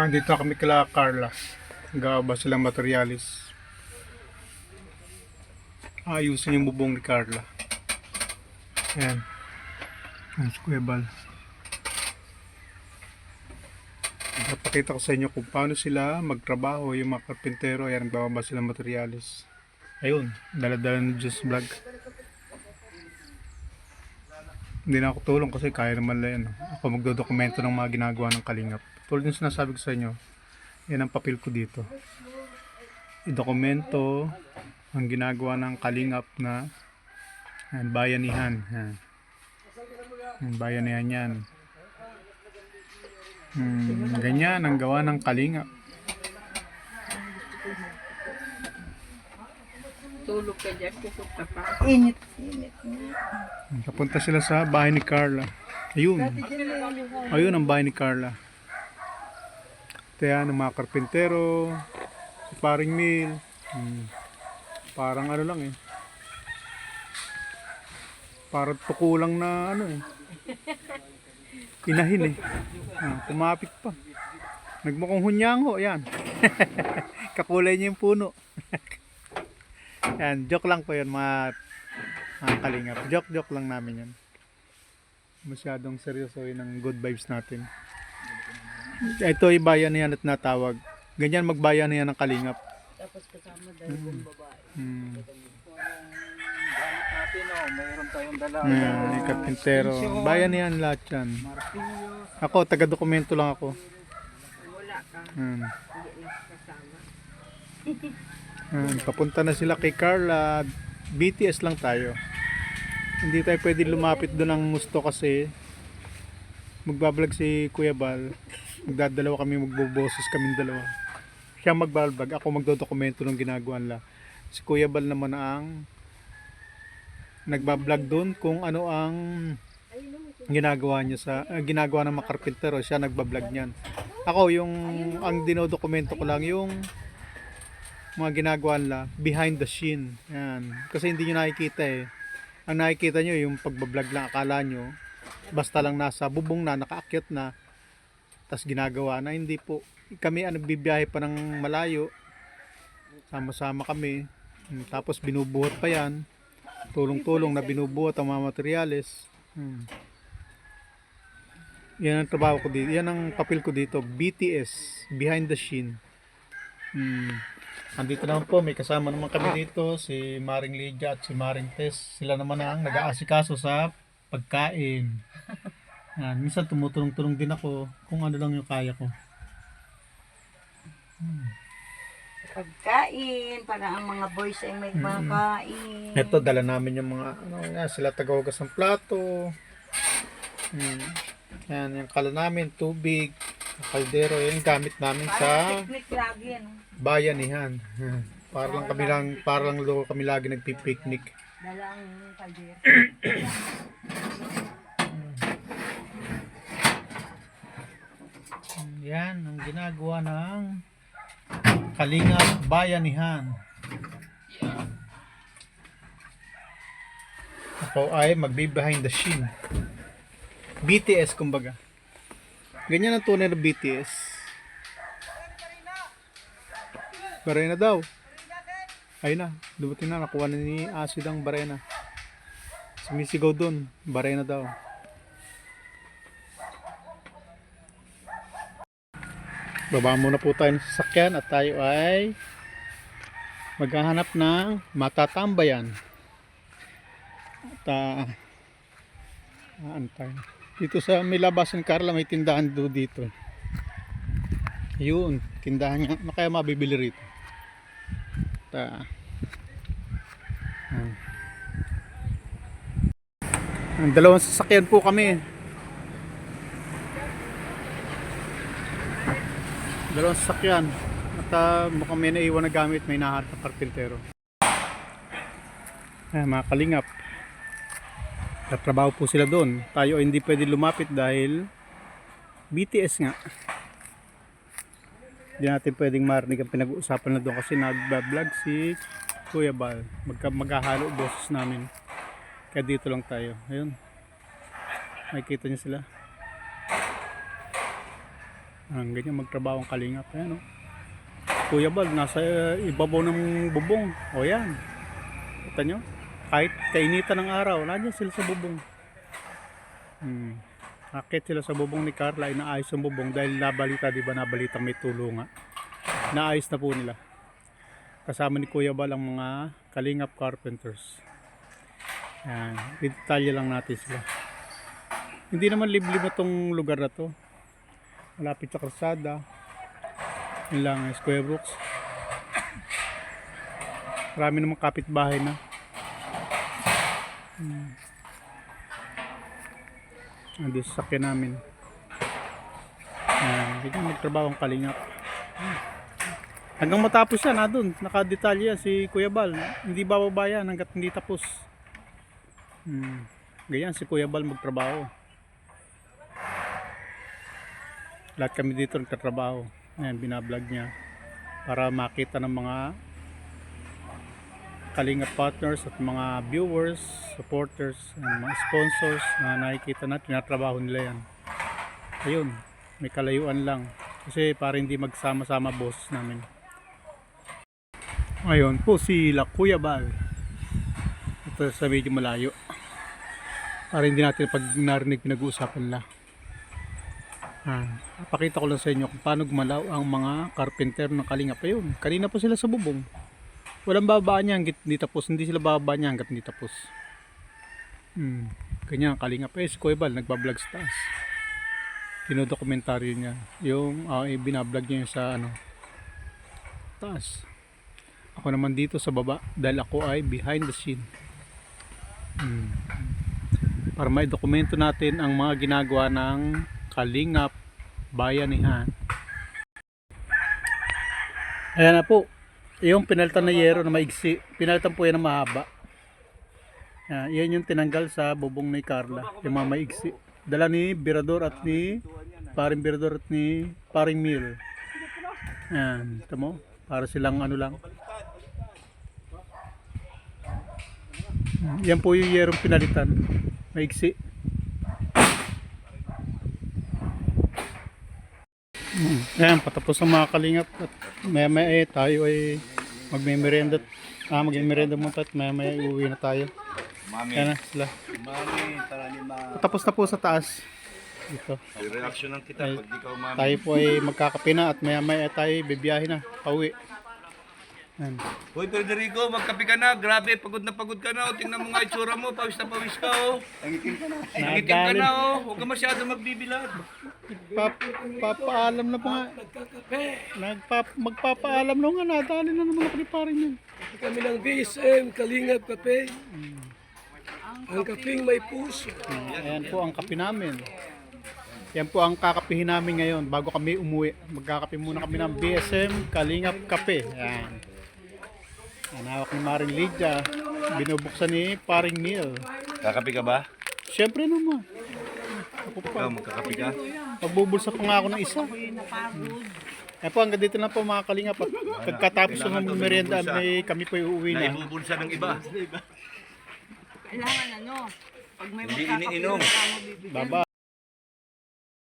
Dito kami kila Carla. Gawa silang materialis. Ayusin yung bubong ni Carla. Ayan. Ang squibble. Napakita ko sa inyo kung paano sila magtrabaho yung mga karpintero. Ayan, nagbababa silang materialis. Ayun, dala-dala ni Just Vlog. Hindi na ako tulong kasi kaya naman lang yan. Ako magdodokumento ng mga ginagawa ng Kalingap. Tulad yung sinasabi ko sa inyo, yan ang papel ko dito. I-dokumento ang ginagawa ng Kalingap na bayanihan. Bayanihan yan. Ganyan ang gawa ng Kalingap. Tulog ka dyan, pupunta pa. Init. Kapunta sila sa bahay ni Carla. Ayun. Ayun ang bahay ni Carla. Kaya ng mga karpintero, si Paring Mil. Parang ano lang eh. Parang tukulang na ano eh. Inahin eh. Kumapit pa. Nagmukhang hunyango, yan. Kakulay niya yung puno. Yan, joke lang po yun mga Kalingap. Joke lang namin yan. Masyadong seryoso yun ang good vibes natin. Ito ay bayan na yan at natawag. Ganyan magbayan na yan ng Kalingap. Tapos kasama dahil yung babae. Mayroon tayong dala. Karpintero. Bayan na yan lahat yan. Ako, taga-dokumento lang ako. Wala ka. Hmm. Hindi lang kasama. Papunta na sila kay Carla. BTS lang tayo. Hindi tayo pwede lumapit doon ng gusto kasi magbablog si Kuya Bal. Magdadalawa kami, magboboses kaming dalawa. Siya magbablog, ako magdodokumento ng ginagawa nila. Si Kuya Bal naman ang nagbablog doon kung ano ang ginagawa niya sa ginagawa ng mga karpintero. Siya nagbablog niyan. Ako yung ang dinodokumento ko lang yung mga ginagawa nila behind the scene. Yan. Kasi hindi nyo nakikita eh. Ang nakikita nyo yung pagbablog lang, akala nyo basta lang nasa bubong na, nakaakyat na, tas ginagawa na. Hindi po. Kami nagbibiyahe pa ng malayo, sama-sama kami, tapos binubuhat pa yan, tulong-tulong na binubuhat ang mga materyales. Yan ang trabaho ko dito, yan ang papel ko dito, BTS, behind the scene. Andito naman po, may kasama naman kami dito, si Maring Lydia at si Maring Tess. Sila naman ang nag-aasikaso sa pagkain. Minsan tumutulong-tulong din ako kung ano lang yung kaya ko. Pagkain, para ang mga boys ay may makain. Ito, dala namin yung mga, sila tagawagas ng plato. Yan, yung kala namin, tubig, kaldero, yan gamit namin sa Picnic lagi, ano? bayanihan. Para lang kami lagi nagpi-picnic. Dalang kaldero. Yan ang ginagawa ng Kalingap Bayanihan. Ako ay magbe-behind the scene. BTS kumbaga. Ganyan ang tunay na BTS. Barena daw. Ayun na, dumating na, nakuha na ni Acid ang barena. Sumisigaw doon, barena daw. Baba muna po tayo ng sasakyan at tayo ay maghahanap ng matatambayan. At antay. Dito sa may labasan Carla, may tindahan dito. Ayun, tindahan niya. Ano kaya mabibili rito? Ang dalawang sasakyan po kami. Dalawang sasakyan. At mukhang may naiwan na gamit, may nahanap na karpintero. Mga Kalingap. Tatrabaho po sila doon. Tayo ay hindi pwede lumapit dahil BTS nga. Hindi natin pwedeng marinig ang pinag-uusapan na doon kasi nag-vlog si Kuya Bal. Maghahalo boses namin. Kaya dito lang tayo. Ayun. Makikita niyo sila. Ang ganyan magtrabaho ang kalingap. Ayan, oh. Kuya Bal, nasa ibabaw ng bubong. O yan. Kita nyo? Kahit kainitan ng araw, nandiyan sila sa bubong. Akit sila sa bubong ni Carla, inaayos ang bubong dahil nabalita, di ba nabalita may tulungan. Naayos na po nila. Kasama ni Kuya Bal ang mga kalingap carpenters. Yan, detalye lang natin sila. Hindi naman liblib na tong lugar na to. Malapit sa kalsada. Yun lang, Square Brooks. Marami namang kapitbahay na. Ando sa sakyan namin. Hindi magtrabaho ang kalingap. Hanggang matapos yan, doon nakadetalye yan si Kuya Bal. Hindi bababa yan hanggat hindi tapos. Ganyan si Kuya Bal magtrabaho. Lahat kami dito nagtatrabaho. Ayan, binablog niya para makita ng mga kalingap partners at mga viewers, supporters, mga sponsors na nakikita natin, tinatrabaho nila yan. Ayun, may kalayuan lang kasi para hindi magsama-sama boses namin. Ayun po sila Kuya Bal. Ito sa medyo malayo para hindi natin pag narinig pinag-uusapan nila. Pakita ko lang sa inyo kung paano gumalaw ang mga carpenter ng kalingap. Ayun, kanina pa sila sa bubong. Walang babaan niya hanggat hindi tapos. Hindi sila bababa niya hanggat hindi tapos. Ganyan ang kalingap. Si Kuya Bal nagbablog sa taas. Dinodokumentaryo niya. Yung binablog niya yung sa taas. Ako naman dito sa baba dahil ako ay behind the scene. Para may dokumento natin ang mga ginagawa ng kalingap bayanihan. Ayan na po. Yung pinalitan na yero na maigsi. Pinalitan po yan na mahaba. Yan yung tinanggal sa bubong ni Carla. Yung mga maigsi. Dala ni Birador at ni Paring Birador at ni Paring Mil. Ayan. Ito mo. Para silang lang. Yan po yung yerong pinalitan. Maigsi. Ayan, patapos ang mga kalingap at maya tayo ay magme-merienda muna at maya uuwi na tayo. Ayan na sila. Patapos na po sa taas dito. Reaction lang kita pag di ka umami. Tayo po ay magkakape na at maya tayo bibiyahe na pauwi. Ayan. Hoy Federico, magkape ka na. Grabe, pagod ka na. Tingnan mo nga itsura mo, pawis na pawis ka oh. Nangitim ka na oh. Huwag ka masyado magbibilad. Papaalam na po nga. Magpapaalam na nga. Nadali na naman ako ni paring yan. Kami ng BSM, Kalingap Kape. Ang kaping may puso. Ayan po ang kape namin. Yan po ang kakapihin namin ngayon bago kami umuwi. Magkakape muna kami ng BSM Kalingap Kape. Ayan. Hawak ni Maring Lydia. Binubuksan ni Paring Neil. Kakape ka ba? Siyempre naman. Ako pa. Ikaw, magkakape ka? Pagbubulsa ko nga ako ng isa. Ayan po, hanggang dito na po mga kalingap. Pagkatapos ng merienda, kami po uuwi na. Naibubulsa ng iba. Kailangan pag may Hindi iniinom. Baba.